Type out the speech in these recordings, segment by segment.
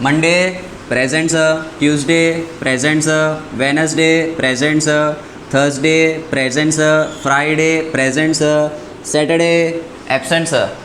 Monday present sir, Tuesday present sir, Wednesday present sir, Thursday present sir, Friday present sir, Saturday absent sir.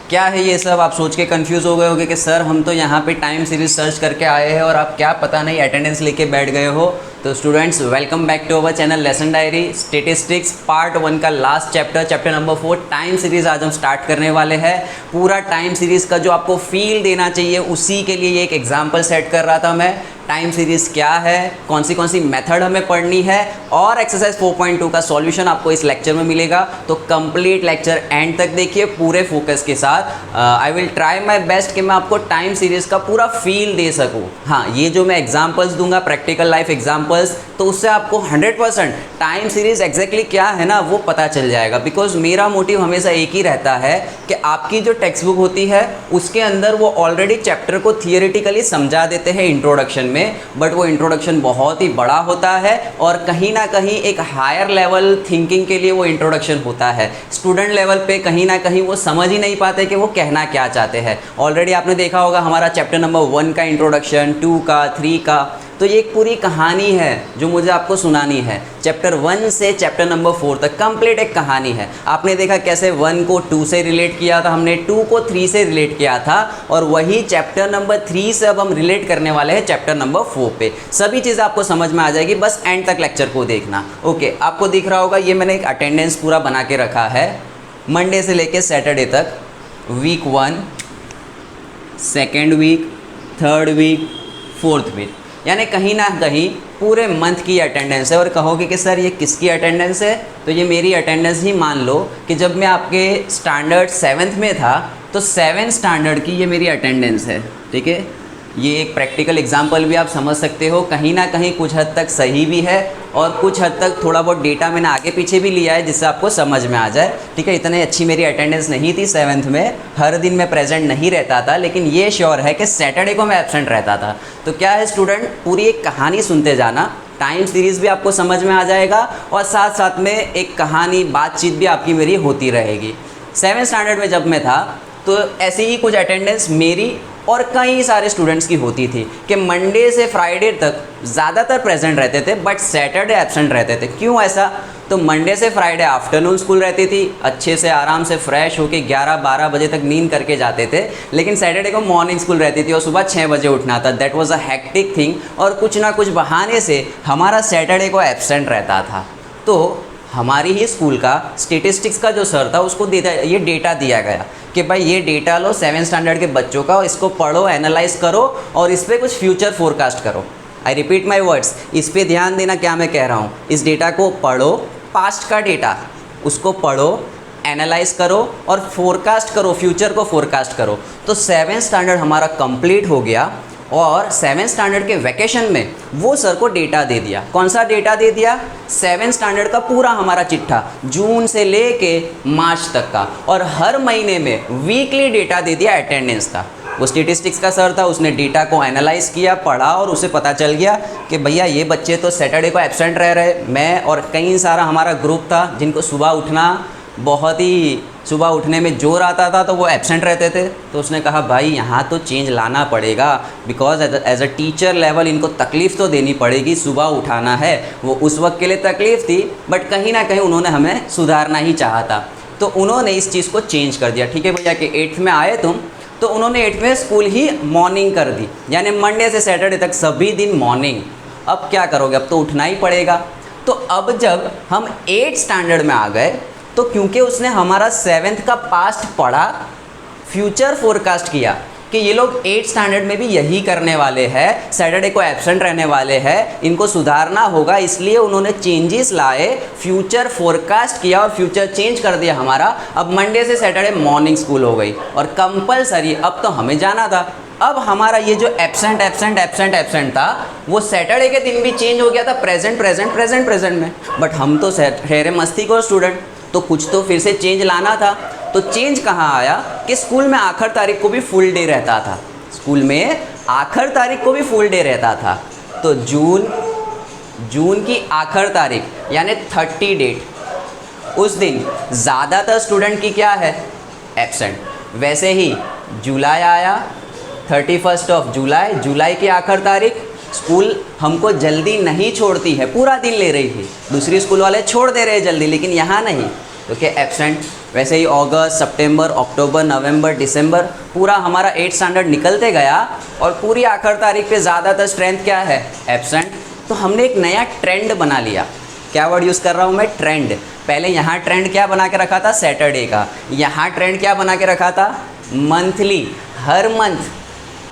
क्या है ये सब? आप सोच के कंफ्यूज हो गए होगे कि सर हम तो यहाँ पे टाइम सीरीज सर्च करके आए हैं और आप क्या पता नहीं अटेंडेंस लेके बैठ गए हो। तो students, welcome back to our channel lesson diary statistics part 1 का last chapter number 4 time series आज हम स्टार्ट करने वाले हैं। पूरा टाइम सीरीज का जो आपको फील देना चाहिए उसी के लिए ये एक एग्जाम्पल सेट कर रहा था मैं। टाइम सीरीज़ क्या है, कौन सी मेथड हमें पढ़नी है और एक्सरसाइज 4.2 का सॉल्यूशन आपको इस लेक्चर में मिलेगा। तो कंप्लीट लेक्चर एंड तक देखिए पूरे फोकस के साथ। I will try my best कि मैं आपको टाइम सीरीज़ का पूरा फील दे सकूं। हाँ, ये जो मैं एग्जांपल्स दूंगा, प्रैक्टिकल लाइफ एग्जांपल्स, तो उससे आपको 100% टाइम सीरीज़ एग्जैक्टली क्या है ना वो पता चल जाएगा। बिकॉज मेरा मोटिव हमेशा एक ही रहता है कि आपकी जो टेक्स्ट बुक होती है उसके अंदर वो ऑलरेडी चैप्टर को थियोरेटिकली समझा देते हैं इंट्रोडक्शन में, बट वो इंट्रोडक्शन बहुत ही बड़ा होता है और कहीं ना कहीं एक हायर लेवल थिंकिंग के लिए वो इंट्रोडक्शन होता है। स्टूडेंट लेवल पे कहीं ना कहीं वो समझ ही नहीं पाते कि वो कहना क्या चाहते हैं। ऑलरेडी आपने देखा होगा हमारा चैप्टर नंबर 1 का इंट्रोडक्शन, 2 का, 3 का, तो ये एक पूरी कहानी है जो मुझे आपको सुनानी है। चैप्टर 1 से चैप्टर नंबर 4 तक कंप्लीट एक कहानी है। आपने देखा कैसे 1 को 2 से रिलेट किया था हमने, 2 को 3 से रिलेट किया था, और वही चैप्टर नंबर 3 से अब हम रिलेट करने वाले हैं चैप्टर नंबर 4 पे। सभी चीज़ें आपको समझ में आ जाएगी, बस एंड तक लेक्चर को देखना। ओके, आपको दिख रहा होगा ये मैंने एक अटेंडेंस पूरा बना के रखा है मंडे से लेके सैटरडे तक। Week 1, second week, third week, fourth week, यानी कहीं ना कहीं पूरे मंथ की अटेंडेंस है। और कहोगे कि सर ये किसकी अटेंडेंस है? तो ये मेरी अटेंडेंस ही मान लो कि जब मैं आपके स्टैंडर्ड 7th में था तो 7th स्टैंडर्ड की ये मेरी अटेंडेंस है। ठीक है, ये एक प्रैक्टिकल एग्जांपल भी आप समझ सकते हो, कहीं ना कहीं कुछ हद तक सही भी है और कुछ हद तक थोड़ा बहुत डेटा मैंने आगे पीछे भी लिया है जिससे आपको समझ में आ जाए। ठीक है, इतनी अच्छी मेरी अटेंडेंस नहीं थी 7th में, हर दिन मैं प्रेजेंट नहीं रहता था, लेकिन ये श्योर है कि सैटरडे को मैं एब्सेंट रहता था। तो क्या है स्टूडेंट, पूरी एक कहानी सुनते जाना, टाइम सीरीज़ भी आपको समझ में आ जाएगा और साथ साथ में एक कहानी बातचीत भी आपकी मेरी होती रहेगी। 7th स्टैंडर्ड में जब मैं था तो ऐसी ही कुछ अटेंडेंस मेरी और कई सारे स्टूडेंट्स की होती थी कि मंडे से फ्राइडे तक ज़्यादातर प्रेजेंट रहते थे बट सैटरडे एब्सेंट रहते थे। क्यों ऐसा? तो मंडे से फ्राइडे आफ्टरनून स्कूल रहती थी, अच्छे से आराम से फ्रेश होके 11-12 बजे तक नींद करके जाते थे, लेकिन सैटरडे को मॉर्निंग स्कूल रहती थी और सुबह 6 बजे उठना था। That was a hectic thing और कुछ ना कुछ बहाने से हमारा सैटरडे को एब्सेंट रहता था। तो हमारी ही स्कूल का स्टेटिस्टिक्स का जो सर था उसको ये डेटा दिया गया कि भाई ये डेटा लो 7th स्टैंडर्ड के बच्चों का, इसको पढ़ो, एनालाइज करो और इस पर कुछ फ्यूचर फोरकास्ट करो। आई रिपीट माई वर्ड्स, इस पर ध्यान देना क्या मैं कह रहा हूँ। इस डेटा को पढ़ो, पास्ट का डेटा उसको पढ़ो, एनालाइज करो और फोरकास्ट करो, फ्यूचर को फोरकास्ट करो। तो 7th स्टैंडर्ड हमारा कंप्लीट हो गया और 7th स्टैंडर्ड के वैकेशन में वो सर को डेटा दे दिया। कौन सा डेटा दे दिया? 7th स्टैंडर्ड का पूरा हमारा चिट्ठा, जून से लेके मार्च तक का, और हर महीने में वीकली डेटा दे दिया अटेंडेंस का। वो स्टेटिस्टिक्स का सर था, उसने डेटा को एनालाइज किया, पढ़ा और उसे पता चल गया कि भैया ये बच्चे तो सैटरडे को एब्सेंट रह रहे। मैं और कई सारा हमारा ग्रुप था जिनको सुबह उठना बहुत ही, सुबह उठने में जोर आता था तो वो एब्सेंट रहते थे। तो उसने कहा भाई यहाँ तो चेंज लाना पड़ेगा, because as a teacher level इनको तकलीफ़ तो देनी पड़ेगी, सुबह उठाना है। वो उस वक्त के लिए तकलीफ़ थी बट कहीं ना कहीं उन्होंने हमें सुधारना ही चाहा था, तो उन्होंने इस चीज़ को चेंज कर दिया। ठीक है भैया कि 8th में आए तुम, तो उन्होंने 8th में स्कूल ही मॉर्निंग कर दी, यानी मंडे से सैटरडे तक सभी दिन मॉर्निंग। अब क्या करोगे, अब तो उठना ही पड़ेगा। तो अब जब हम 8th स्टैंडर्ड में आ गए तो क्योंकि उसने हमारा 7th का पास्ट पढ़ा, फ्यूचर फोरकास्ट किया कि ये लोग 8th स्टैंडर्ड में भी यही करने वाले हैं, सैटरडे को एब्सेंट रहने वाले हैं, इनको सुधारना होगा, इसलिए उन्होंने चेंजेस लाए, फ्यूचर फोरकास्ट किया और फ्यूचर चेंज कर दिया हमारा। अब मंडे से सैटरडे मॉर्निंग स्कूल हो गई और कंपलसरी अब तो हमें जाना था। अब हमारा ये जो एब्सेंट था वो सैटरडे के दिन भी चेंज हो गया था प्रेजेंट में। बट हम तो ठहरे मस्ती को स्टूडेंट, तो कुछ तो फिर से चेंज लाना था। तो चेंज कहाँ आया कि स्कूल में आखिर तारीख को भी फुल डे रहता था, स्कूल में आखिर तारीख को भी फुल डे रहता था। तो जून की आखिर तारीख यानी 30 डेट, उस दिन ज़्यादातर स्टूडेंट की क्या है, एब्सेंट। वैसे ही जुलाई आया, 31 ऑफ जुलाई, जुलाई की आखिर तारीख। स्कूल हमको जल्दी नहीं छोड़ती है, पूरा दिन ले रही थी, दूसरी स्कूल वाले छोड़ दे रहे हैं जल्दी, लेकिन यहाँ नहीं, तो क्या एब्सेंट। वैसे ही अगस्त, सितंबर, अक्टूबर, नवंबर, दिसंबर, पूरा हमारा 8th स्टैंडर्ड निकलते गया और पूरी आखिर तारीख पे ज़्यादातर स्ट्रेंथ क्या है, एब्सेंट। तो हमने एक नया ट्रेंड बना लिया। क्या वर्ड यूज़ कर रहा हूँ मैं, ट्रेंड। पहले यहाँ ट्रेंड क्या बना के रखा था, सैटरडे का। यहाँ ट्रेंड क्या बना के रखा था, मंथली, हर मंथ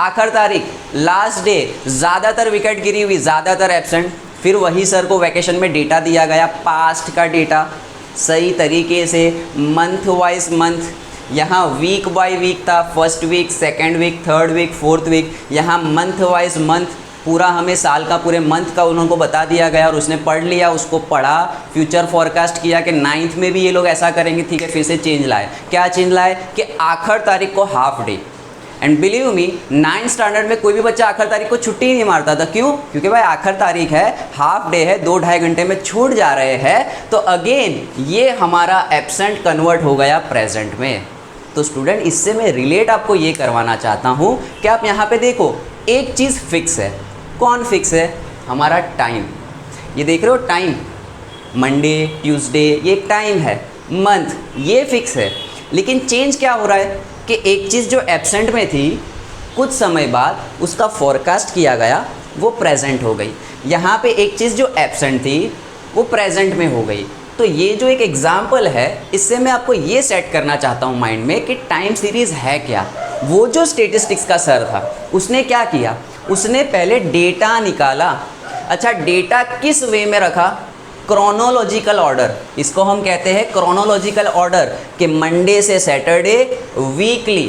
आखिर तारीख, लास्ट डे, ज़्यादातर विकेट गिरी हुई, ज़्यादातर एब्सेंट। फिर वही सर को वैकेशन में डेटा दिया गया, पास्ट का डेटा सही तरीके से मंथ वाइज मंथ, यहाँ वीक बाय वीक था, first week, second week, third week, fourth week, यहाँ मंथ वाइज मंथ, पूरा हमें साल का पूरे मंथ का उनको बता दिया गया और उसने पढ़ लिया, उसको पढ़ा, फ्यूचर फॉरकास्ट किया कि 9th में भी ये लोग ऐसा करेंगे, ठीक है, फिर से चेंज लाए। क्या चेंज लाए कि आखिर तारीख को half day. And believe me, 9th standard में कोई भी बच्चा आखिर तारीख को छुट्टी ही नहीं मारता था। क्यों? क्योंकि भाई आखिर तारीख है, हाफ डे है, 2-2.5 घंटे में छूट जा रहे हैं। तो अगेन ये हमारा एब्सेंट कन्वर्ट हो गया प्रेजेंट में। तो स्टूडेंट, इससे मैं रिलेट आपको ये करवाना चाहता हूँ कि आप यहाँ पे देखो, एक चीज़ फिक्स है। कौन फिक्स है? हमारा टाइम। ये देख रहे हो टाइम, मंडे, ट्यूसडे, ये एक टाइम है। मंथ ये फिक्स है, लेकिन चेंज क्या हो रहा है कि एक चीज़ जो एब्सेंट में थी, कुछ समय बाद उसका फोरकास्ट किया गया, वो प्रेजेंट हो गई। यहाँ पे एक चीज़ जो एब्सेंट थी वो प्रेजेंट में हो गई। तो ये जो एक एग्जाम्पल है, इससे मैं आपको ये सेट करना चाहता हूँ माइंड में कि टाइम सीरीज़ है क्या। वो जो स्टेटिस्टिक्स का सर था, उसने क्या किया, उसने पहले डेटा निकाला। अच्छा, डेटा किस वे में रखा? क्रोनोलॉजिकल ऑर्डर, इसको हम कहते हैं क्रोनोलॉजिकल ऑर्डर, कि मंडे से सैटरडे वीकली,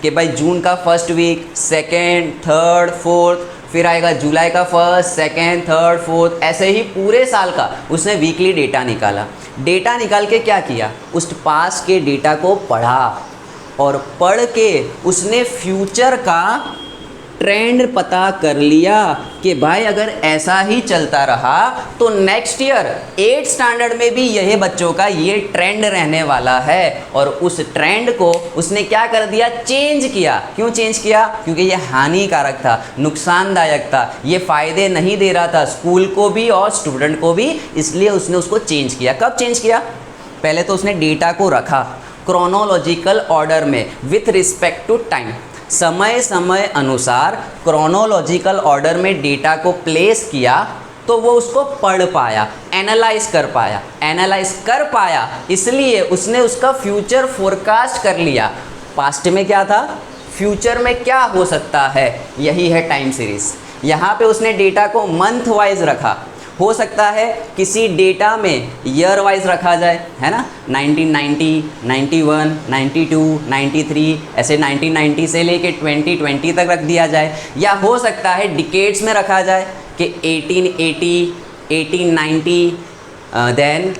कि भाई जून का first week, second, third, fourth, फिर आएगा जुलाई का फर्स्ट, सेकेंड, थर्ड, फोर्थ, ऐसे ही पूरे साल का उसने वीकली डेटा निकाला। डेटा निकाल के क्या किया, उस पास के डेटा को पढ़ा और पढ़ के उसने फ्यूचर का ट्रेंड पता कर लिया कि भाई अगर ऐसा ही चलता रहा तो नेक्स्ट ईयर 8th स्टैंडर्ड में भी यही बच्चों का ये ट्रेंड रहने वाला है। और उस ट्रेंड को उसने क्या कर दिया, चेंज किया। क्यों चेंज किया? क्योंकि ये हानिकारक था, नुकसानदायक था, ये फ़ायदे नहीं दे रहा था स्कूल को भी और स्टूडेंट को भी, इसलिए उसने उसको चेंज किया। कब चेंज किया? पहले तो उसने डेटा को रखा क्रोनोलॉजिकल ऑर्डर में विथ रिस्पेक्ट टू टाइम, समय समय अनुसार क्रोनोलॉजिकल ऑर्डर में डेटा को प्लेस किया, तो वो उसको पढ़ पाया, एनालाइज कर पाया, इसलिए उसने उसका फ्यूचर फोरकास्ट कर लिया। पास्ट में क्या था, फ्यूचर में क्या हो सकता है, यही है टाइम सीरीज़। यहाँ पे उसने डेटा को मंथ वाइज रखा, हो सकता है किसी डेटा में ईयर वाइज रखा जाए, है ना, 1990, 91, 92, 93, ऐसे 1990 से लेके 2020 तक रख दिया जाए। या हो सकता है डिकेड्स में रखा जाए कि 1880, 1890, देन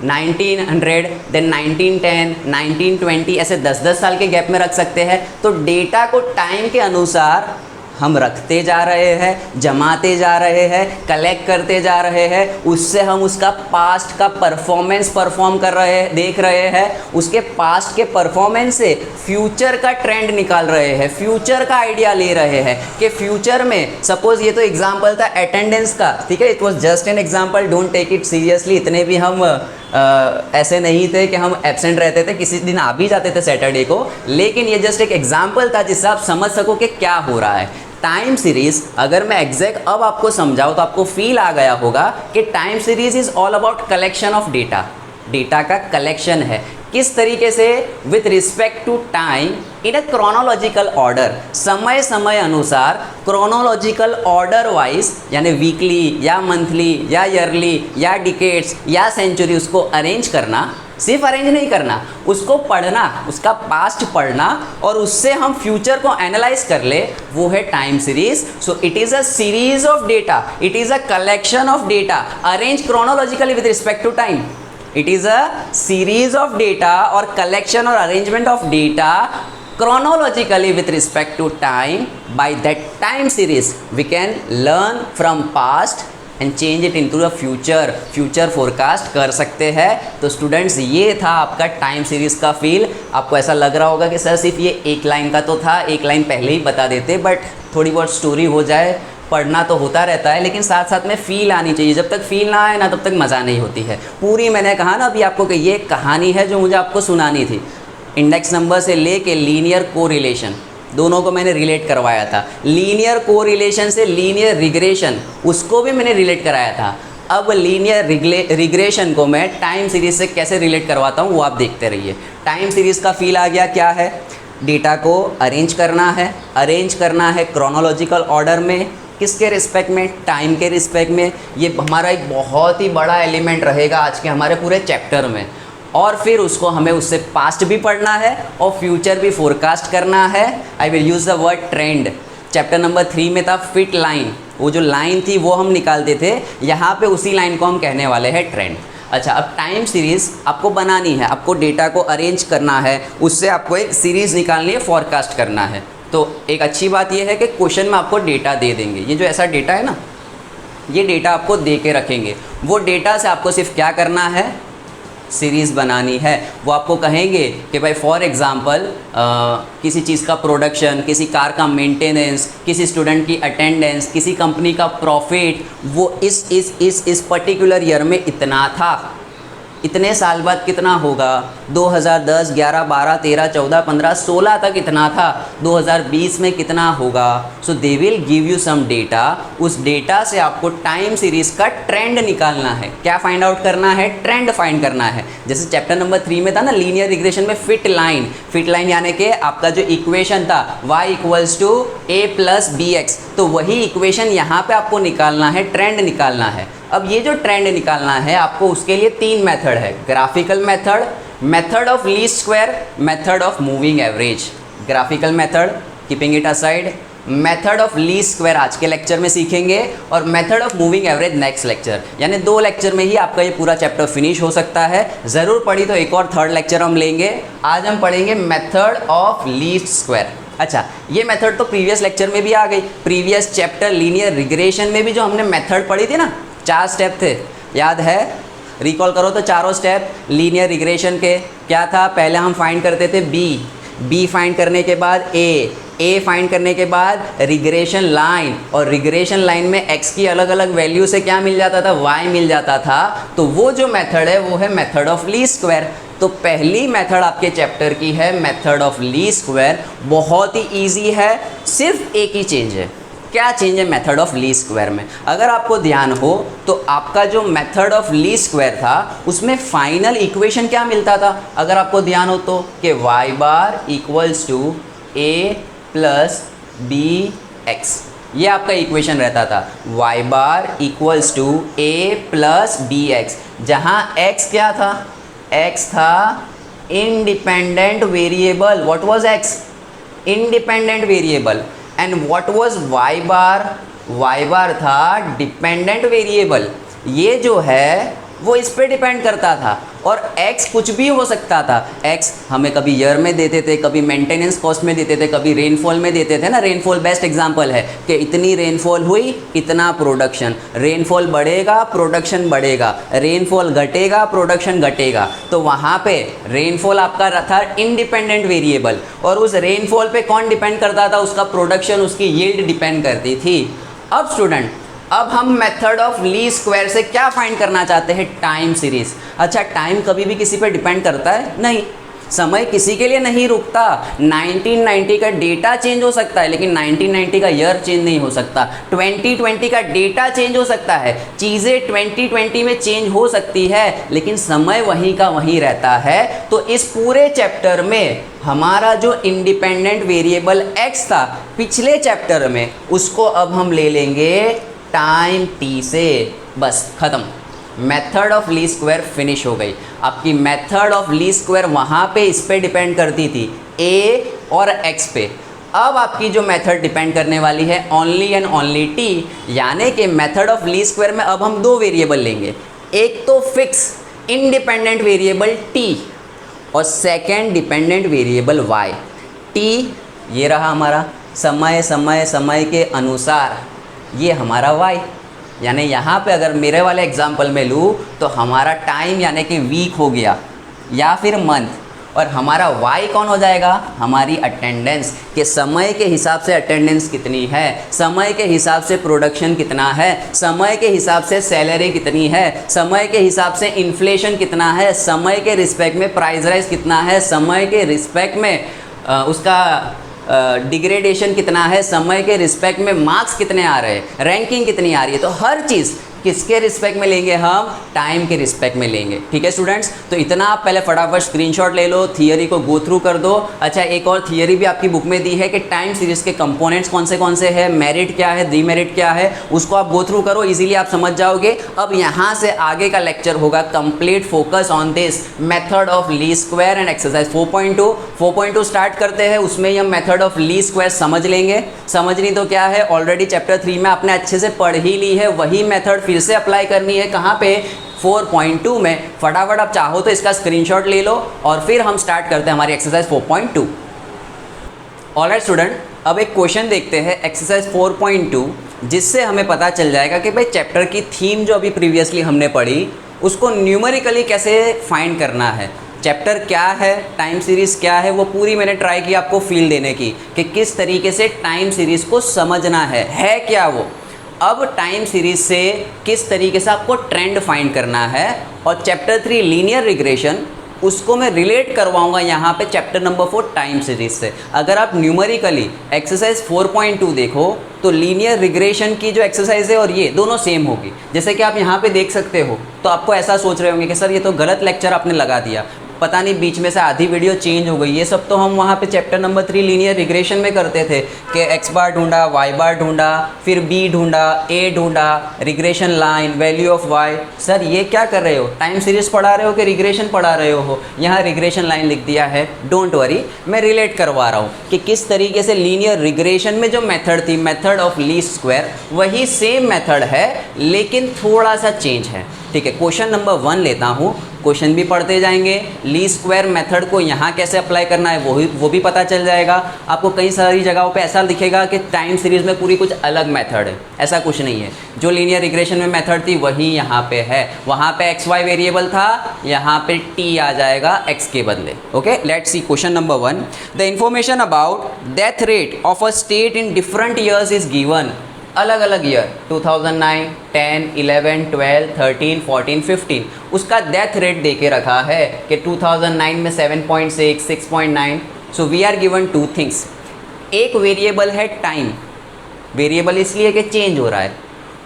1900, देन 1910, 1920, ऐसे 10-10 साल के गैप में रख सकते हैं। तो डेटा को टाइम के अनुसार हम रखते जा रहे हैं, जमाते जा रहे हैं, कलेक्ट करते जा रहे हैं, उससे हम उसका पास्ट का परफॉर्मेंस परफॉर्म कर रहे हैं, देख रहे हैं, उसके पास्ट के परफॉर्मेंस से फ्यूचर का ट्रेंड निकाल रहे हैं, फ्यूचर का आइडिया ले रहे हैं कि फ्यूचर में सपोज, ये तो एग्जांपल था अटेंडेंस का, ठीक है, it was just an example, don't take it seriously. इतने भी हम ऐसे नहीं थे कि हम एब्सेंट रहते थे, किसी दिन आ भी जाते थे सैटरडे को, लेकिन ये जस्ट एक एग्जांपल था जिससे आप समझ सको कि क्या हो रहा है। टाइम सीरीज़ अगर मैं एग्जैक्ट अब आपको समझाऊँ तो आपको फील आ गया होगा कि time series is all about collection of data. Data का कलेक्शन है, किस तरीके से, with respect to time in a chronological order, समय समय अनुसार क्रोनोलॉजिकल ऑर्डर वाइज, यानी वीकली या मंथली या ईयरली या डिकेड्स या सेंचुरी, उसको अरेंज करना। सिर्फ अरेंज नहीं करना, उसको पढ़ना, उसका पास्ट पढ़ना और उससे हम फ्यूचर को एनालाइज कर ले, वो है time series. So it is a series of data, it is a collection of data arrange chronologically with respect to time. It is a series of data और कलेक्शन और arrangement of data chronologically with respect to time. By that time series we can learn from past, and change it into the future forecast कर सकते हैं। तो students ये था आपका time series का फील। आपको ऐसा लग रहा होगा कि सर सिर्फ ये एक लाइन का तो था, एक लाइन पहले ही बता देते, बट थोड़ी बहुत स्टोरी हो जाए, पढ़ना तो होता रहता है, लेकिन साथ साथ में फील आनी चाहिए। जब तक फील ना आए ना तब तक मज़ा नहीं होती है। पूरी मैंने कहा ना अभी आपको कि ये कहानी है जो मुझे आपको सुनानी थी। इंडेक्स नंबर से लेके लीनियर कोरिलेशन दोनों को मैंने रिलेट करवाया था। लीनियर कोरिलेशन से लीनियर रिग्रेशन उसको भी मैंने रिलेट कराया था। अब लीनियर रिग्रेशन को मैं टाइम सीरीज़ से कैसे रिलेट करवाता हूँ वो आप देखते रहिए। टाइम सीरीज़ का फील आ गया। क्या है? डेटा को अरेंज करना है क्रोनोलॉजिकल ऑर्डर में। किसके रिस्पेक्ट में? टाइम के रिस्पेक्ट में। ये हमारा एक बहुत ही बड़ा एलिमेंट रहेगा आज के हमारे पूरे चैप्टर में। और फिर उसको हमें उससे पास्ट भी पढ़ना है और फ्यूचर भी फोरकास्ट करना है। I will use the word trend. Chapter number 3 में था फिट लाइन, वो जो लाइन थी वो हम निकालते थे, यहाँ पे उसी लाइन को हम कहने वाले हैं ट्रेंड। अच्छा, अब टाइम सीरीज़ आपको बनानी है, आपको डेटा को अरेंज करना है, उससे आपको एक सीरीज़ निकालनी है, फोरकास्ट करना है। तो एक अच्छी बात यह है कि क्वेश्चन में आपको डेटा दे देंगे। ये जो ऐसा डेटा है ना, ये डेटा आपको दे के रखेंगे। वो डेटा से आपको सिर्फ क्या करना है? सीरीज़ बनानी है। वो आपको कहेंगे कि भाई फॉर एग्ज़ाम्पल किसी चीज़ का प्रोडक्शन, किसी कार का मेंटेनेंस, किसी स्टूडेंट की अटेंडेंस, किसी कंपनी का प्रॉफिट, वो इस पर्टिकुलर ईयर में इतना था। इतने साल बाद कितना होगा? 2010, 11, 12, 13, 14, 15, 16 तक इतना था। 2020 में कितना होगा? So they will give you some data. उस डेटा से आपको टाइम सीरीज़ का ट्रेंड निकालना है। क्या फाइंड आउट करना है? ट्रेंड फाइंड करना है। जैसे चैप्टर नंबर 3 में था ना लीनियर रिग्रेशन में फिट लाइन यानी कि आपका जो इक्वेशन था y = a + bx, तो वही इक्वेशन यहाँ पे आपको निकालना है, ट्रेंड निकालना है। अब ये जो ट्रेंड निकालना है आपको, उसके लिए 3 मेथड है। Graphical method, method of least square, method of moving average. Graphical method keeping it aside, method of least square आज के लेक्चर में सीखेंगे और method of moving average next lecture. यानी 2 लेक्चर में ही आपका ये पूरा चैप्टर फिनिश हो सकता है। ज़रूर पढ़ी तो एक और 3rd लेक्चर हम लेंगे। आज हम पढ़ेंगे मेथड ऑफ लीस्ट स्क्वायर। अच्छा, ये मेथड तो प्रीवियस लेक्चर में भी आ गई। प्रीवियस चैप्टर लीनियर रिग्रेशन में भी जो हमने मेथड पढ़ी थी ना, 4 स्टेप थे, याद है? रिकॉल करो तो चारों स्टेप लीनियर रिग्रेशन के क्या था? पहले हम फाइंड करते थे बी फाइंड करने के बाद ए फाइंड करने के बाद रिग्रेशन लाइन, और रिग्रेशन लाइन में x की अलग अलग वैल्यू से क्या मिल जाता था? y मिल जाता था। तो वो जो मेथड है वो है मेथड ऑफ लीस्ट स्क्वायर। तो पहली मेथड आपके चैप्टर की है मेथड ऑफ लीस्ट स्क्वायर। बहुत ही ईजी है, सिर्फ एक ही चेंज है। क्या चेंज है मेथड ऑफ लीस्ट स्क्वायर में? अगर आपको ध्यान हो तो आपका जो मेथड ऑफ लीस्ट स्क्वायर था उसमें फाइनल इक्वेशन क्या मिलता था? अगर आपको ध्यान हो तो कि y = a + bx, ये आपका इक्वेशन रहता था। y = a + bx, जहाँ x क्या था? x था independent variable. What was x? Independent variable. And what was y बार था डिपेंडेंट वेरिएबल। ये जो है वो इस पे डिपेंड करता था, और x कुछ भी हो सकता था। x हमें कभी ईयर में देते थे, कभी मेंटेनेंस कॉस्ट में देते थे, कभी रेनफॉल में देते थे ना। रेनफॉल बेस्ट एग्जांपल है कि इतनी रेनफॉल हुई, इतना प्रोडक्शन। रेनफॉल बढ़ेगा, प्रोडक्शन बढ़ेगा, रेनफॉल घटेगा, प्रोडक्शन घटेगा। तो वहाँ पे रेनफॉल आपका था इंडिपेंडेंट वेरिएबल, और उस रेनफॉल पे कौन डिपेंड करता था? उसका प्रोडक्शन, उसकी यील्ड डिपेंड करती थी। अब स्टूडेंट, अब हम मेथड ऑफ लीस्ट स्क्वायर से क्या फाइंड करना चाहते हैं? Time series. अच्छा, टाइम कभी भी किसी पे डिपेंड करता है? नहीं। समय किसी के लिए नहीं रुकता। 1990 का डेटा चेंज हो सकता है, लेकिन 1990 का ईयर चेंज नहीं हो सकता। 2020 का डेटा चेंज हो सकता है, चीज़ें 2020 में चेंज हो सकती है, लेकिन समय वहीं का वहीं रहता है। तो इस पूरे चैप्टर में हमारा जो इंडिपेंडेंट वेरिएबल x था पिछले चैप्टर में, उसको अब हम ले लेंगे टाइम t से। बस खत्म, method of least square finish हो गई। आपकी मेथड ऑफ लीस्ट स्क्वायर वहाँ पे इस पे डिपेंड करती थी, a और x पे। अब आपकी जो मेथड डिपेंड करने वाली है ओनली एंड ओनली t, यानी कि मेथड ऑफ लीस्ट स्क्वायर में अब हम 2 वेरिएबल लेंगे। एक तो फिक्स इंडिपेंडेंट वेरिएबल t और second dependent variable y। t ये रहा हमारा समय के अनुसार, ये हमारा y। यानी यहाँ पे अगर मेरे वाले एग्जाम्पल में लूँ तो हमारा टाइम यानी कि वीक हो गया या फिर मंथ, और हमारा वाई कौन हो जाएगा, हमारी अटेंडेंस, के समय के हिसाब से अटेंडेंस कितनी है, समय के हिसाब से प्रोडक्शन कितना है, समय के हिसाब से सैलरी कितनी है, समय के हिसाब से इन्फ्लेशन कितना है, समय के रिस्पेक्ट में प्राइस राइज कितना है, समय के रिस्पेक्ट में उसका डिग्रेडेशन कितना है, समय के रिस्पेक्ट में मार्क्स कितने आ रहे हैं, रैंकिंग कितनी आ रही है। तो हर चीज़ किसके रिस्पेक्ट में लेंगे, हम टाइम के रिस्पेक्ट में लेंगे। ठीक है स्टूडेंट्स, तो इतना आप पहले फटाफट स्क्रीनशॉट ले लो, थियरी को गो थ्रू कर दो। अच्छा, एक और थियरी भी आपकी बुक में दी है कि टाइम सीरीज के कंपोनेंट्स कौन से हैं, मेरिट क्या है, डीमेरिट क्या है, उसको आप गो थ्रू करो, इजीली आप समझ जाओगे। अब यहाँ से आगे का लेक्चर होगा complete focus on this method of least square and exercise 4.2। 4.2 start करते हैं, उसमें ही हम मेथड ऑफ लीस्ट स्क्वायर समझ लेंगे। समझनी तो क्या है, ऑलरेडी चैप्टर 3 में आपने अच्छे से पढ़ ही ली है, वही मेथड फिर से अप्लाई करनी है। कहाँ पे, 4.2 में। फटाफट आप चाहो तो इसका स्क्रीनशॉट ले लो और फिर हम स्टार्ट करते हैं हमारी एक्सरसाइज 4.2। ऑलराइट स्टूडेंट, अब एक क्वेश्चन देखते हैं एक्सरसाइज 4.2, जिससे हमें पता चल जाएगा कि भाई चैप्टर की थीम जो अभी प्रीवियसली हमने पढ़ी उसको न्यूमेरिकली कैसे फाइंड करना है। चैप्टर क्या है, टाइम सीरीज़ क्या है, वो पूरी मैंने ट्राई की आपको फील देने की कि किस तरीके से टाइम सीरीज़ को समझना है क्या वो। अब टाइम सीरीज से किस तरीके से आपको ट्रेंड फाइंड करना है, और चैप्टर 3 लीनियर रिग्रेशन, उसको मैं रिलेट करवाऊंगा यहाँ पे चैप्टर नंबर 4 टाइम सीरीज से। अगर आप न्यूमेरिकली एक्सरसाइज 4.2 देखो तो लीनियर रिग्रेशन की जो एक्सरसाइज है और ये दोनों सेम होगी। जैसे कि आप यहाँ पे देख सकते हो, तो आपको ऐसा सोच रहे होंगे कि सर ये तो गलत लेक्चर आपने लगा दिया, पता नहीं बीच में से आधी वीडियो चेंज हो गई। ये सब तो हम वहाँ पे चैप्टर नंबर 3 लीनियर रिग्रेशन में करते थे कि एक्स बार ढूंढा, वाई बार ढूंढा, फिर बी ढूंढा, ए ढूंढा, regression line, value of Y. Sir ये क्या कर रहे हो, टाइम सीरीज पढ़ा रहे हो कि रिग्रेशन पढ़ा रहे हो? यहाँ रिग्रेशन लाइन लिख दिया है, डोंट वरी, मैं रिलेट करवा रहा हूँ कि किस तरीके से लीनियर रिग्रेशन में जो मेथड थी, मेथड ऑफ लीस्ट स्क्वायर, वही सेम मेथड है लेकिन थोड़ा सा चेंज है। ठीक है, क्वेश्चन नंबर 1 लेता हूँ, क्वेश्चन भी पढ़ते जाएंगे। लीस्ट स्क्वायर मेथड को यहाँ कैसे अप्लाई करना है वो भी पता चल जाएगा आपको। कई सारी जगहों पे ऐसा दिखेगा कि टाइम सीरीज़ में पूरी कुछ अलग मेथड है, ऐसा कुछ नहीं है। जो लीनियर रिग्रेशन में मेथड थी वही यहाँ पे है। वहाँ पे एक्स वाई वेरिएबल था, यहाँ पे टी आ जाएगा एक्स के बदले। Okay, let's see question number 1। The information about death rate of a state in different years is given. अलग अलग ईयर 2009, 10, 11, 12, 13, 14, 15, उसका डेथ रेट दे के रखा है कि 2009 में 7.6, 6.9। So we are given 2 things. एक वेरिएबल है टाइम, वेरिएबल इसलिए कि चेंज हो रहा है,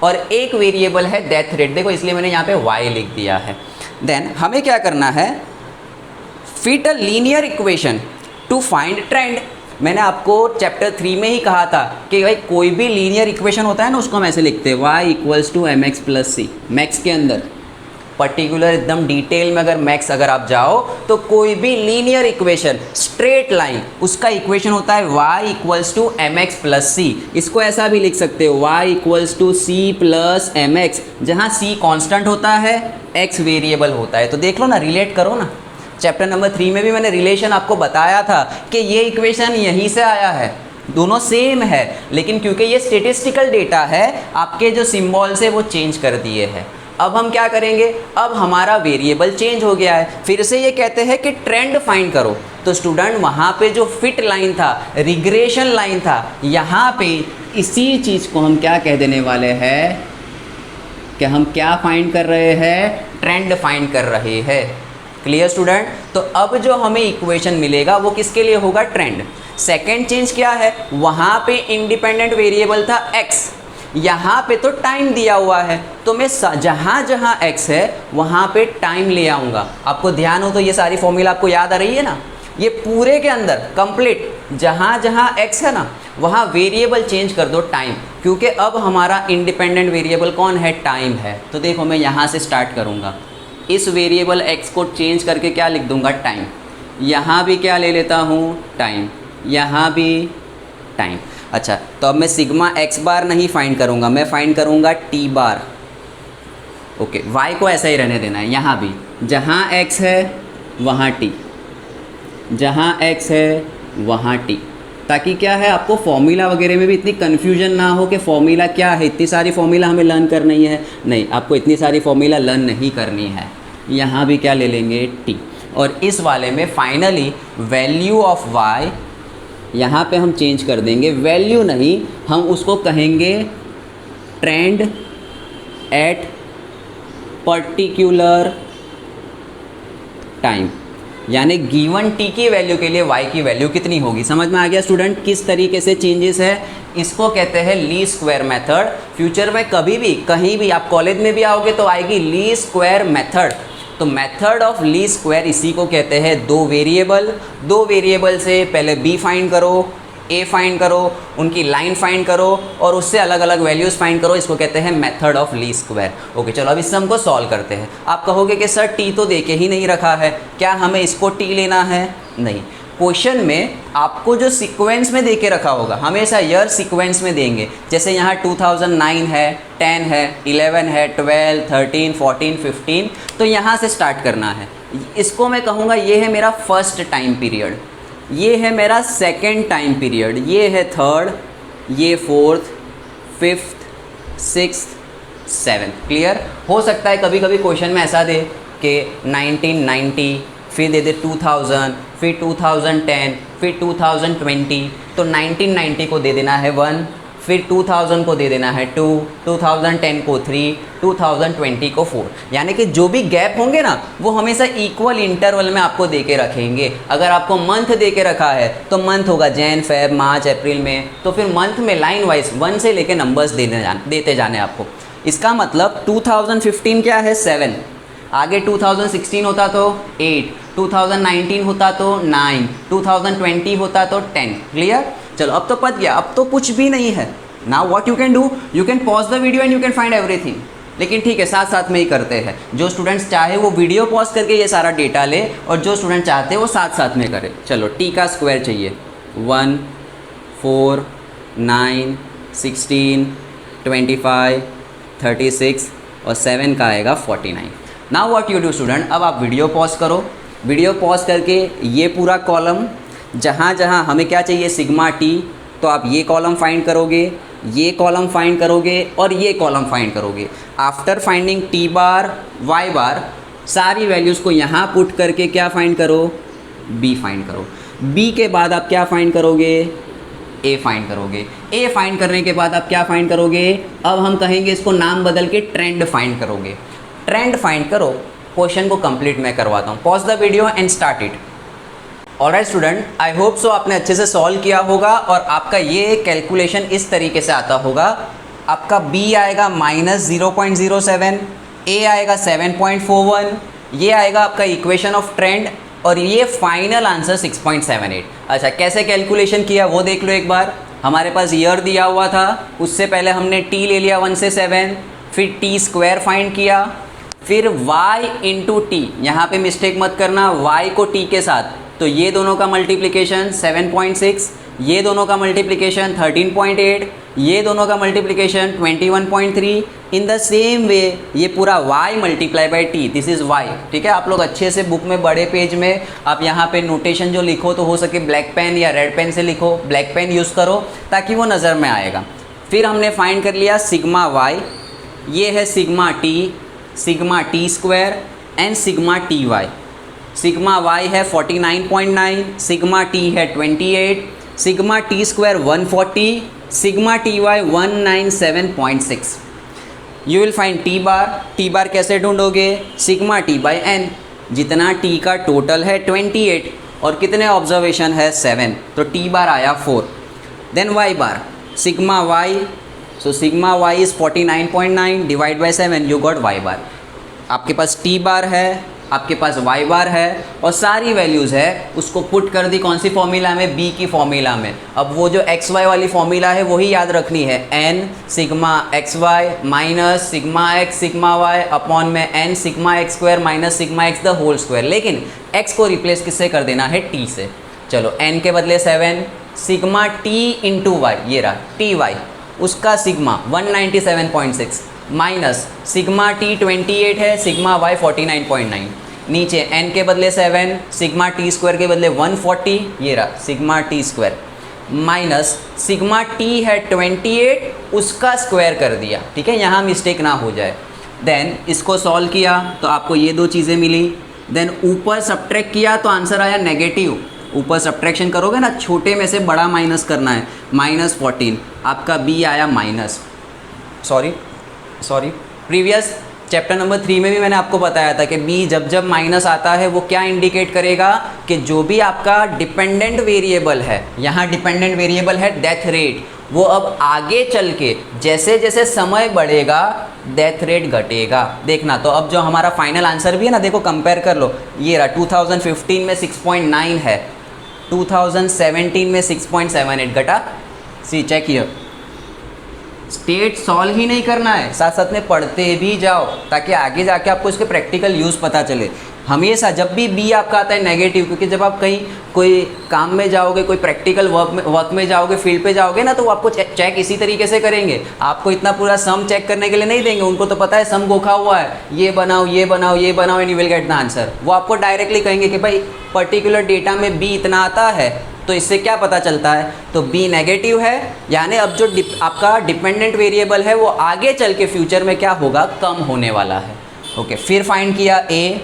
और एक वेरिएबल है डेथ रेट। देखो इसलिए मैंने यहाँ पे y लिख दिया है। देन हमें क्या करना है, fit a linear equation two find trend. मैंने आपको चैप्टर 3 में ही कहा था कि भाई कोई भी लीनियर इक्वेशन होता है ना, उसको हम ऐसे लिखते हैं y = mx + c। मैक्स के अंदर पर्टिकुलर एकदम डिटेल में अगर आप जाओ तो कोई भी लीनियर इक्वेशन, स्ट्रेट लाइन, उसका इक्वेशन होता है y = mx + c। इसको ऐसा भी लिख सकते हो y = c + mx, जहाँ c कांस्टेंट होता है, x वेरिएबल होता है। तो देख लो ना, रिलेट करो ना। चैप्टर नंबर 3 में भी मैंने रिलेशन आपको बताया था कि ये इक्वेशन यहीं से आया है, दोनों सेम है, लेकिन क्योंकि ये स्टेटिस्टिकल डेटा है, आपके जो सिंबल्स है वो चेंज कर दिए हैं। अब हम क्या करेंगे, अब हमारा वेरिएबल चेंज हो गया है, फिर से ये कहते हैं कि ट्रेंड फाइंड करो। तो स्टूडेंट वहाँ पे जो फिट लाइन था, रिग्रेशन लाइन था, यहाँ पे इसी चीज़ को हम क्या कह देने वाले हैं कि हम क्या फाइंड कर रहे हैं, ट्रेंड फाइंड कर रहे हैं। Clear student? तो अब जो हमें इक्वेशन मिलेगा वो किसके लिए होगा, ट्रेंड। सेकेंड चेंज क्या है, वहाँ पे इंडिपेंडेंट वेरिएबल था x, यहाँ पे तो टाइम दिया हुआ है, तो मैं जहाँ जहाँ x है वहाँ पे टाइम ले आऊँगा। आपको ध्यान हो तो ये सारी फॉर्मूला आपको याद आ रही है ना, ये पूरे के अंदर कंप्लीट जहाँ जहाँ x है ना वहाँ वेरिएबल चेंज कर दो टाइम, क्योंकि अब हमारा इंडिपेंडेंट वेरिएबल कौन है, टाइम है। तो देखो मैं यहाँ से स्टार्ट करूँगा, इस वेरिएबल x को चेंज करके क्या लिख दूंगा, टाइम। यहाँ भी क्या ले लेता हूँ, टाइम, यहाँ भी टाइम। अच्छा, तो अब मैं सिग्मा x बार नहीं फाइंड करूँगा, मैं फाइंड करूँगा t बार। ओके, y को ऐसा ही रहने देना है। यहाँ भी जहाँ x है वहाँ t, जहाँ x है वहाँ t। ताकि क्या है आपको फॉर्मूला वगैरह में भी इतनी कन्फ्यूजन ना हो कि फॉर्मूला क्या है, इतनी सारी फॉर्मूला हमें लर्न करनी है। नहीं, आपको इतनी सारी फॉर्मूला लर्न नहीं करनी है। यहाँ भी क्या ले लेंगे, टी। और इस वाले में फाइनली वैल्यू ऑफ वाई यहाँ पे हम चेंज कर देंगे, वैल्यू नहीं, हम उसको कहेंगे ट्रेंड एट पर्टिकुलर टाइम, यानी गिवन टी की वैल्यू के लिए वाई की वैल्यू कितनी होगी। समझ में आ गया स्टूडेंट किस तरीके से चेंजेस है? इसको कहते हैं लीस्ट स्क्वायर मेथड। फ्यूचर में कभी भी कहीं भी आप कॉलेज में भी आओगे तो आएगी लीस्ट स्क्वायर मेथड। तो मेथड ऑफ लीस्ट स्क्वायर इसी को कहते हैं दो वेरिएबल से पहले बी फाइंड करो, ए फाइंड करो, उनकी लाइन फाइंड करो और उससे अलग अलग वैल्यूज़ फाइंड करो, इसको कहते हैं method of least square. Okay चलो अब इस सम को सॉल्व करते हैं। आप कहोगे कि सर टी तो देके ही नहीं रखा है, क्या हमें इसको टी लेना है? नहीं, क्वेश्चन में आपको जो सीक्वेंस में देके रखा होगा, हमेशा ईयर सीक्वेंस में देंगे। जैसे यहाँ 2009 है, 10 है, 11 है, 12, 13, 14, 15, तो यहाँ से स्टार्ट करना है। इसको मैं कहूँगा ये है मेरा फर्स्ट टाइम पीरियड, ये है मेरा सेकंड टाइम पीरियड, ये है थर्ड, ये fourth, fifth, sixth, seventh. Clear? हो सकता है कभी कभी क्वेश्चन में ऐसा दे कि 1990, फिर दे दे 2000, फिर 2010, फिर 2020, तो 1990 को दे देना है 1, फिर 2000 को दे देना है 2, 2010 को 3, 2020 को 4। यानी कि जो भी गैप होंगे ना वो हमेशा इक्वल इंटरवल में आपको दे के रखेंगे। अगर आपको मंथ दे के रखा है तो मंथ होगा जैन, फेब, मार्च, अप्रैल में, तो फिर मंथ में लाइन वाइज 1 से लेके नंबर्स देते जाने आपको। इसका मतलब 2015 क्या है 7, आगे 2016 होता तो 8, 2019 होता तो 9, 2020 होता तो 10। क्लियर? चलो अब तो पता गया, अब तो कुछ भी नहीं है। Now what you can do, you can pause the video and you can find everything. लेकिन ठीक है, साथ साथ में ही करते हैं। जो स्टूडेंट्स चाहे वो वीडियो पॉज करके ये सारा डेटा ले, और जो स्टूडेंट चाहते हैं वो साथ साथ में करे। चलो टी का स्क्वायर चाहिए, 1, 4, 9, 16, 25, 36 और 7 का आएगा 49। Now what you do student, अब आप वीडियो पॉज करो। वीडियो पॉज करके ये पूरा कॉलम जहाँ जहाँ हमें क्या चाहिए सिग्मा टी, तो आप ये कॉलम फाइंड करोगे, ये कॉलम फाइंड करोगे और ये कॉलम फाइंड करोगे। After finding T bar, Y bar, सारी वैल्यूज़ को यहाँ पुट करके क्या फाइंड करो, बी फाइंड करो। बी के बाद आप क्या फाइंड करोगे, ए फाइंड करोगे। ए फाइंड करने के बाद आप क्या फाइंड करोगे, अब हम कहेंगे इसको नाम बदल के ट्रेंड फाइंड करोगे। ट्रेंड फाइंड करो। क्वेश्चन को कंप्लीट मैं करवाता हूँ। Pause the video and start it. Alright student, I hope so आपने अच्छे से सॉल्व किया होगा और आपका ये कैलकुलेशन इस तरीके से आता होगा। आपका B आएगा -0.07, A आएगा 7.41, ये आएगा आपका इक्वेशन ऑफ ट्रेंड और ये फाइनल आंसर 6.78। अच्छा, कैसे कैलकुलेशन किया वो देख लो एक बार। हमारे पास ईयर दिया हुआ था, उससे पहले हमने T ले लिया 1 से 7, फिर T स्क्वायर फाइंड किया, फिर Y इंटू टी, यहाँ पे मिस्टेक मत करना, Y को T के साथ, तो ये दोनों का मल्टीप्लिकेशन 7.6, ये दोनों का मल्टीप्लिकेशन 13.8, ये दोनों का multiplication 21.3। In the same way ये पूरा y multiply by T, this is y। ठीक है, आप लोग अच्छे से बुक में बड़े पेज में आप यहाँ पे नोटेशन जो लिखो तो हो सके ब्लैक पेन या रेड पेन से लिखो, ब्लैक पेन यूज़ करो ताकि वो नज़र में आएगा। फिर हमने फाइंड कर लिया सिग्मा y, ये है sigma T square and sigma T Y. Sigma y है 49.9, सिग्मा t है 28, sigma T square 140, sigma T Y 197.6। You will find T bar कैसे ढूंढोगे, सिग्मा टी बाई एन, जितना t का टोटल है 28 और कितने ऑब्जर्वेशन है 7, तो टी बार आया 4। Then y bar, sigma y, so sigma y is 49.9 divide by 7, you got y bar. आपके पास t बार है, आपके पास y बार है और सारी वैल्यूज़ है उसको पुट कर दी कौन सी फॉर्मूला में, b की फॉर्मूला में। अब वो जो x y वाली फॉर्मूला है वही याद रखनी है, n sigma X Y minus sigma X sigma Y upon में n sigma X square minus sigma X the whole square. लेकिन x को रिप्लेस किससे कर देना है, t से। चलो n के बदले 7, सिग्मा t इंटू वाई, ये रहा टी वाई, उसका सिग्मा 197.6 माइनस सिग्मा टी 28 है, सिग्मा वाई 49.9, नीचे n के बदले 7, सिग्मा टी स्क्वायर के बदले 140, ये रहा sigma T square. Minus sigma T है 28 उसका स्क्वायर कर दिया, ठीक है, यहाँ मिस्टेक ना हो जाए। देन इसको सॉल्व किया तो आपको ये दो चीज़ें मिली। देन ऊपर सब्ट्रैक्ट किया तो आंसर आया नेगेटिव। ऊपर सब्ट्रैक्शन करोगे ना, छोटे में से बड़ा माइनस करना है, -14 आपका बी आया minus. Sorry previous chapter number 3 में भी मैंने आपको बताया था कि बी जब जब माइनस आता है वो क्या इंडिकेट करेगा कि जो भी आपका डिपेंडेंट वेरिएबल है, यहाँ डिपेंडेंट वेरिएबल है डेथ रेट, वो अब आगे चल के जैसे जैसे समय बढ़ेगा डेथ रेट घटेगा। देखना तो अब जो हमारा फाइनल आंसर भी है ना, देखो कंपेयर कर लो, ये रहा 2015 में 6.9 है, 2017 में 6.78 घटा। सी चेक हियर, स्टेट सॉल्व ही नहीं करना है, साथ साथ में पढ़ते भी जाओ ताकि आगे जाके आपको इसके प्रैक्टिकल यूज़ पता चले। हमेशा जब भी बी आपका आता है नेगेटिव, क्योंकि जब आप कहीं कोई काम में जाओगे, कोई प्रैक्टिकल वर्क में जाओगे, फील्ड पे जाओगे ना, तो वो आपको चेक इसी तरीके से करेंगे। आपको इतना पूरा सम चेक करने के लिए नहीं देंगे, उनको तो पता है सम गोखा हुआ है, ये बनाओ ये बनाओ ये बनाओ and you will get the answer. वो आपको डायरेक्टली कहेंगे कि भाई पर्टिकुलर डेटा में बी इतना आता है, तो इससे क्या पता चलता है, तो बी नेगेटिव है, यानी अब जो आपका डिपेंडेंट वेरिएबल है वो आगे चल के फ्यूचर में क्या होगा, कम होने वाला है। ओके, फिर फाइंड किया ए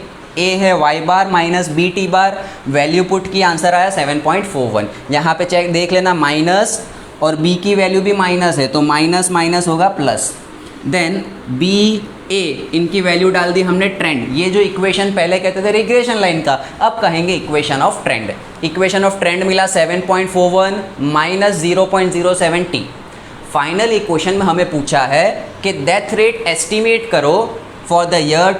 है Y bar minus B T bar, value put की, आंसर आया 7.41। यहाँ पे चेक देख लेना, माइनस और बी की वैल्यू भी माइनस है तो माइनस माइनस होगा प्लस। देन बी ए, इनकी वैल्यू डाल दी हमने ट्रेंड। ये जो इक्वेशन पहले कहते थे रिग्रेशन लाइन का, अब कहेंगे equation of trend. Equation of trend मिला 7.41 माइनस 0.07 टी। फाइनल इक्वेशन में हमें पूछा है कि डेथ रेट एस्टिमेट करो फॉर द ईयर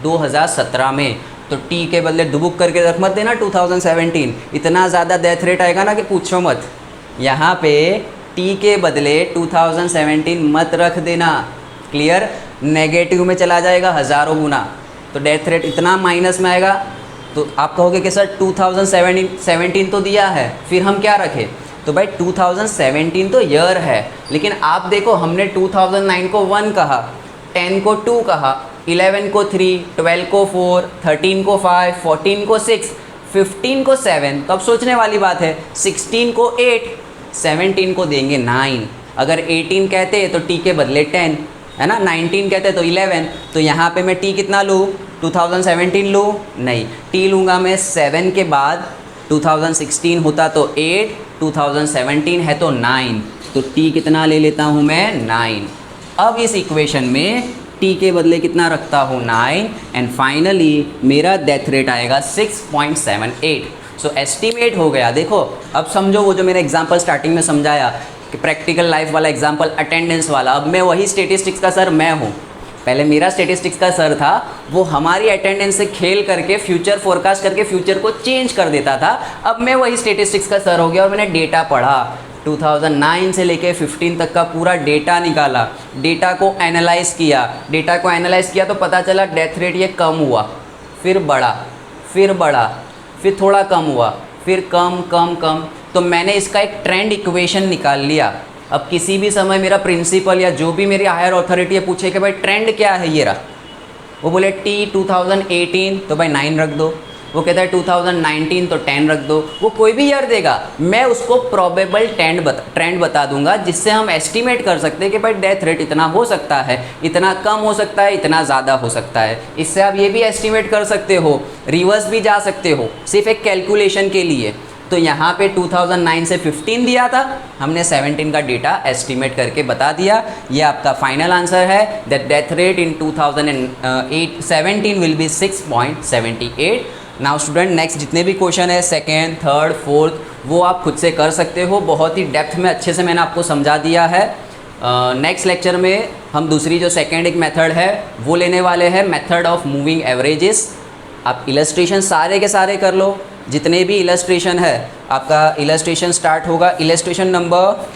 2017 में, तो टी के बदले दुबुक करके रख मत देना 2017, इतना ज़्यादा डेथ रेट आएगा ना कि पूछो मत। यहाँ पे टी के बदले 2017 मत रख देना, क्लियर, नेगेटिव में चला जाएगा हज़ारों गुना, तो डेथ रेट इतना माइनस में आएगा। तो आप कहोगे कि सर 2017 तो दिया है, फिर हम क्या रखें, तो भाई 2017 तो ईयर है, लेकिन आप देखो हमने 2009 को 1 कहा, 10 को 2 कहा, 11 को 3, 12 को 4, 13 को 5, 14 को 6, 15 को 7, तो अब सोचने वाली बात है, 16 को 8, 17 को देंगे 9। अगर 18 कहते तो टी के बदले 10 है ना, 19 कहते तो 11, तो यहाँ पे मैं टी कितना लूँ, 2017 लूँ, नहीं, टी लूँगा मैं 7 के बाद, 2016 होता तो 8, 2017 है तो 9, तो टी कितना ले लेता हूँ मैं 9। अब इस इक्वेशन में टी के बदले कितना रखता हूँ 9, एंड फाइनली मेरा डेथ रेट आएगा 6.78। सो एस्टिमेट हो गया। देखो अब समझो वो जो मैंने एग्जांपल स्टार्टिंग में समझाया कि प्रैक्टिकल लाइफ वाला एग्जांपल, अटेंडेंस वाला, अब मैं वही स्टेटिस्टिक्स का सर मैं हूँ। पहले मेरा स्टेटिस्टिक्स का सर था, वो हमारी अटेंडेंस से खेल करके फ्यूचर फोरकास्ट करके फ्यूचर को चेंज कर देता था। अब मैं वही स्टेटिस्टिक्स का सर हो गया और मैंने डेटा पढ़ा, 2009 से लेके 15 तक का पूरा डेटा निकाला, डेटा को एनालाइज किया तो पता चला डेथ रेट ये कम हुआ, फिर बढ़ा, फिर थोड़ा कम हुआ, फिर कम, तो मैंने इसका एक ट्रेंड इक्वेशन निकाल लिया। अब किसी भी समय मेरा प्रिंसिपल या जो भी मेरी हायर अथॉरिटी है पूछे कि भाई ट्रेंड क्या है, ये रहा, वो बोले टी 2018 तो भाई 9 रख दो, वो कहता है 2019 तो 10 रख दो, वो कोई भी ईयर देगा, मैं उसको प्रोबेबल ट्रेंड बता दूंगा, जिससे हम एस्टिमेट कर सकते हैं कि भाई डेथ रेट इतना हो सकता है, इतना कम हो सकता है, इतना ज़्यादा हो सकता है। इससे आप ये भी एस्टिमेट कर सकते हो, रिवर्स भी जा सकते हो, सिर्फ एक कैलकुलेशन के लिए। तो यहाँ पे 2009 से 15 दिया था, हमने 17 का डेटा एस्टिमेट करके बता दिया। ये आपका फाइनल आंसर है, that death rate in 2017 will be 6.78। Now student, next जितने भी क्वेश्चन है सेकेंड, थर्ड, फोर्थ, वो आप खुद से कर सकते हो, बहुत ही डेप्थ में अच्छे से मैंने आपको समझा दिया है। नेक्स्ट लेक्चर में हम दूसरी जो सेकेंड एक मेथड है वो लेने वाले हैं, मेथड ऑफ मूविंग एवरेजेस। आप इलस्ट्रेशन सारे के सारे कर लो, जितने भी इलस्ट्रेशन है, आपका इलस्ट्रेशन स्टार्ट होगा इलस्ट्रेशन नंबर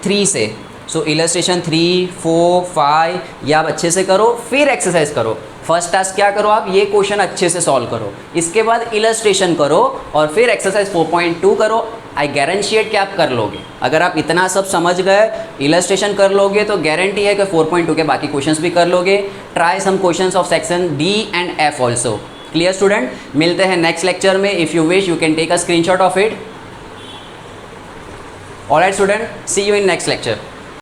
3 से। सो इलस्ट्रेशन 3, 4, 5 ये आप अच्छे से करो, फिर एक्सरसाइज करो। फर्स्ट टास्क क्या करो, आप ये क्वेश्चन अच्छे से सॉल्व करो, इसके बाद इलस्ट्रेशन करो और फिर एक्सरसाइज 4.2 करो। आई गारंटीड कि आप कर लोगे। अगर आप इतना सब समझ गए, इलस्ट्रेशन कर लोगे, तो गारंटी है कि 4.2 के बाकी क्वेश्चंस भी कर लोगे। Try some questions of section D and F also. Clear student, मिलते हैं नेक्स्ट लेक्चर में। If you wish you can take a screenshot of it. Alright student, see you in next lecture.